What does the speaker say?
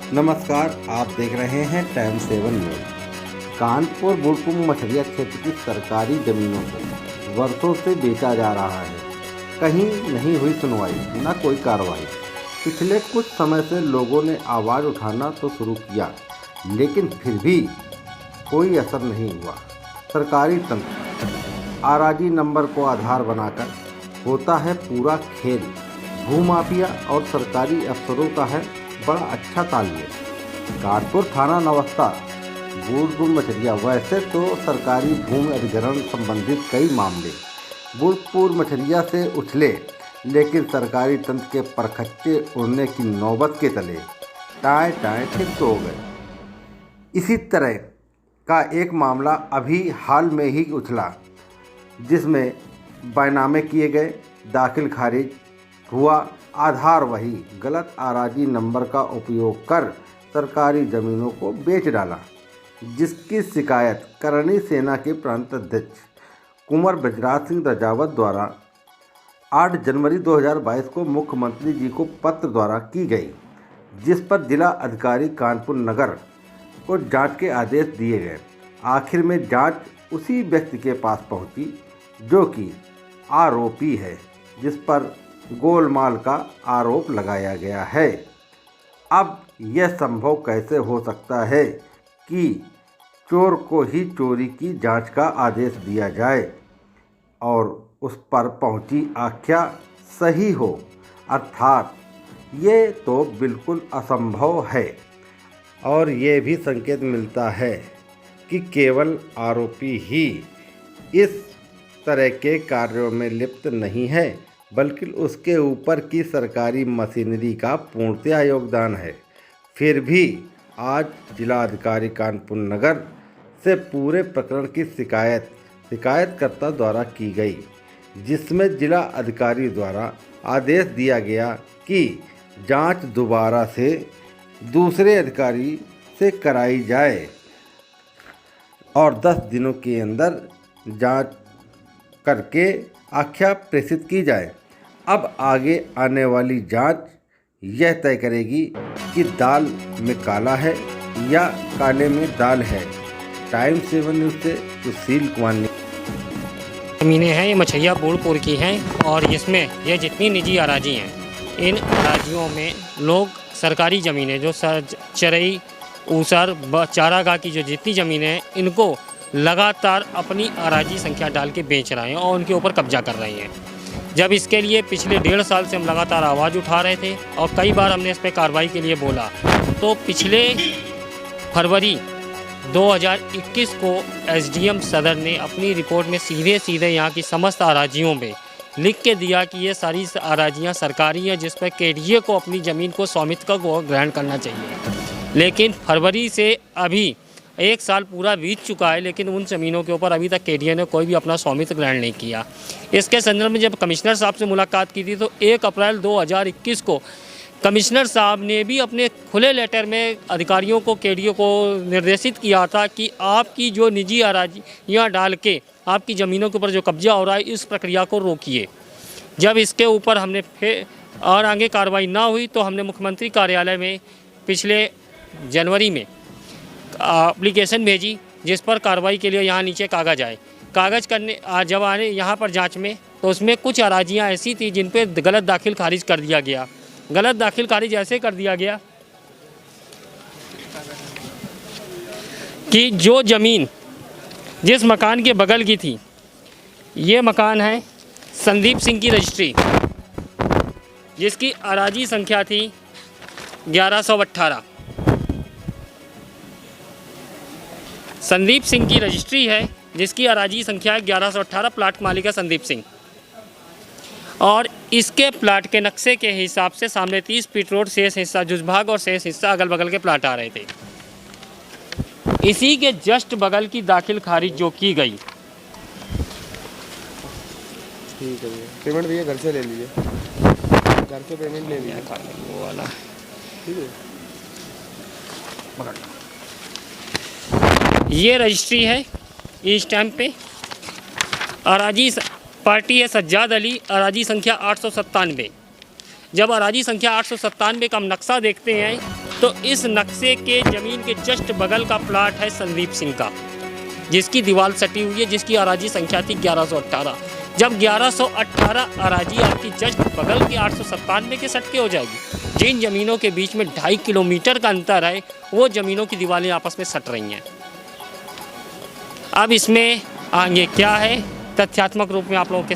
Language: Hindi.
नमस्कार, आप देख रहे हैं टाइम 7 न्यूज। कानपुर बुढ़पुर मछलिया क्षेत्र की सरकारी जमीनों को वर्षों से बेचा जा रहा है। कहीं नहीं हुई सुनवाई, न कोई कार्रवाई। पिछले कुछ समय से लोगों ने आवाज़ उठाना तो शुरू किया, लेकिन फिर भी कोई असर नहीं हुआ। सरकारी तंत्र आराजी नंबर को आधार बनाकर होता है पूरा खेल। भूमाफिया और सरकारी अफसरों का है बड़ा अच्छा तालमेल। कानपुर थाना नवस्था बुढ़पुर मछलिया। वैसे तो सरकारी भूमि अधिग्रहण संबंधित कई मामले बुढ़पुर मछलिया से उछले, लेकिन सरकारी तंत्र के परखच्चे उड़ने की नौबत के तले टाएं टाएं फिर तो हो गए। इसी तरह का एक मामला अभी हाल में ही उछला, जिसमें बैनामे किए गए, दाखिल खारिज हुआ, आधार वही, गलत आराजी नंबर का उपयोग कर सरकारी ज़मीनों को बेच डाला, जिसकी शिकायत करणी सेना के प्रांत अध्यक्ष कुंवर बृजराज सिंह रजावत द्वारा 8 जनवरी 2022 को मुख्यमंत्री जी को पत्र द्वारा की गई, जिस पर जिला अधिकारी कानपुर नगर को जांच के आदेश दिए गए। आखिर में जांच उसी व्यक्ति के पास पहुंची जो कि आरोपी है, जिस पर गोलमाल का आरोप लगाया गया है। अब यह संभव कैसे हो सकता है कि चोर को ही चोरी की जांच का आदेश दिया जाए और उस पर पहुंची आख्या सही हो, अर्थात ये तो बिल्कुल असंभव है। और ये भी संकेत मिलता है कि केवल आरोपी ही इस तरह के कार्यों में लिप्त नहीं है, बल्कि उसके ऊपर की सरकारी मशीनरी का पूर्णतः योगदान है। फिर भी आज जिलाधिकारी कानपुर नगर से पूरे प्रकरण की शिकायतकर्ता द्वारा की गई, जिसमें जिला अधिकारी द्वारा आदेश दिया गया कि जांच दोबारा से दूसरे अधिकारी से कराई जाए और 10 दिनों के अंदर जांच करके आख्या प्रेषित की जाए। अब आगे आने वाली जांच यह तय करेगी कि दाल में काला है या काले में दाल है। टाइम 7 न्यूज़ से सुशील कुमार। ज़मीनें हैं, ये मछलिया बुढ़पुर की हैं और इसमें ये जितनी निजी अराजी हैं, इन अराजियों में लोग सरकारी ज़मीनें जो चरई ऊसर चारागाह की जो जितनी ज़मीनें हैं, इनको लगातार अपनी अराजी संख्या डाल के बेच रहे हैं और उनके ऊपर कब्जा कर रहे हैं। जब इसके लिए पिछले 1.5 साल से हम लगातार आवाज़ उठा रहे थे और कई बार हमने इस पर कार्रवाई के लिए बोला, तो पिछले फरवरी 2021 को एसडीएम सदर ने अपनी रिपोर्ट में सीधे यहाँ की समस्त अराजियों में लिख के दिया कि ये सारी अराजियाँ सरकारी हैं, जिस पर केडीए को अपनी ज़मीन को स्वामित्व का ग्रहण करना चाहिए। लेकिन फरवरी से अभी 1 साल पूरा बीत चुका है, लेकिन उन ज़मीनों के ऊपर अभी तक केडीए ने कोई भी अपना स्वामित्व ग्रहण नहीं किया। इसके संदर्भ में जब कमिश्नर साहब से मुलाकात की थी, तो 1 अप्रैल 2021 को कमिश्नर साहब ने भी अपने खुले लेटर में अधिकारियों को, केडीए को निर्देशित किया था कि आपकी जो निजी अराजियाँ डाल के आपकी ज़मीनों के ऊपर जो कब्जा हो रहा है, इस प्रक्रिया को रोकिए। जब इसके ऊपर हमने फिर और आगे कार्रवाई ना हुई, तो हमने मुख्यमंत्री कार्यालय में पिछले जनवरी में एप्लीकेशन भेजी, जिस पर कार्रवाई के लिए यहाँ नीचे कागज़ आए। कागज़ करने जब आने यहाँ पर जांच में, तो उसमें कुछ अराजियाँ ऐसी थी जिन पे गलत दाखिल खारिज कर दिया गया। गलत दाखिल खारिज ऐसे कर दिया गया कि जो ज़मीन जिस मकान के बगल की थी, ये मकान है संदीप सिंह की रजिस्ट्री, जिसकी अराजी संख्या थी 1118। संदीप सिंह की रजिस्ट्री है, जिसकी अराजी संख्या है 1118। प्लाट मालिक है संदीप सिंह और इसके प्लाट के नक्शे के हिसाब से सामने 30 फीट रोड, शेष हिस्सा जुजभाग और शेष हिस्सा अगल बगल के प्लाट आ रहे थे। इसी के जस्ट बगल की दाखिल खारिज जो की गई, ठीक है भैया, पेमेंट भैया घर से ले लीजिए, घर से पेमेंट ले लीजिए वो वाला, ठीक है। ये रजिस्ट्री है इस टाइम पे। अराजी पार्टी है सज्जाद अली, अराजी संख्या 897। जब अराजी संख्या 897 का हम नक्शा देखते हैं तो इस नक्शे के ज़मीन के जस्ट बगल का प्लाट है संदीप सिंह का, जिसकी दीवार सटी हुई है, जिसकी अराजी संख्या थी 1118। जब 1118 अराजी आपकी जस्ट बगल की 897 के सटके हो जाएगी। जिन ज़मीनों के बीच में 2.5 किलोमीटर का अंतर है, वो ज़मीनों की दीवारें आपस में सट रही हैं। अब इसमें आगे क्या है, तथ्यात्मक रूप में आप लोगों के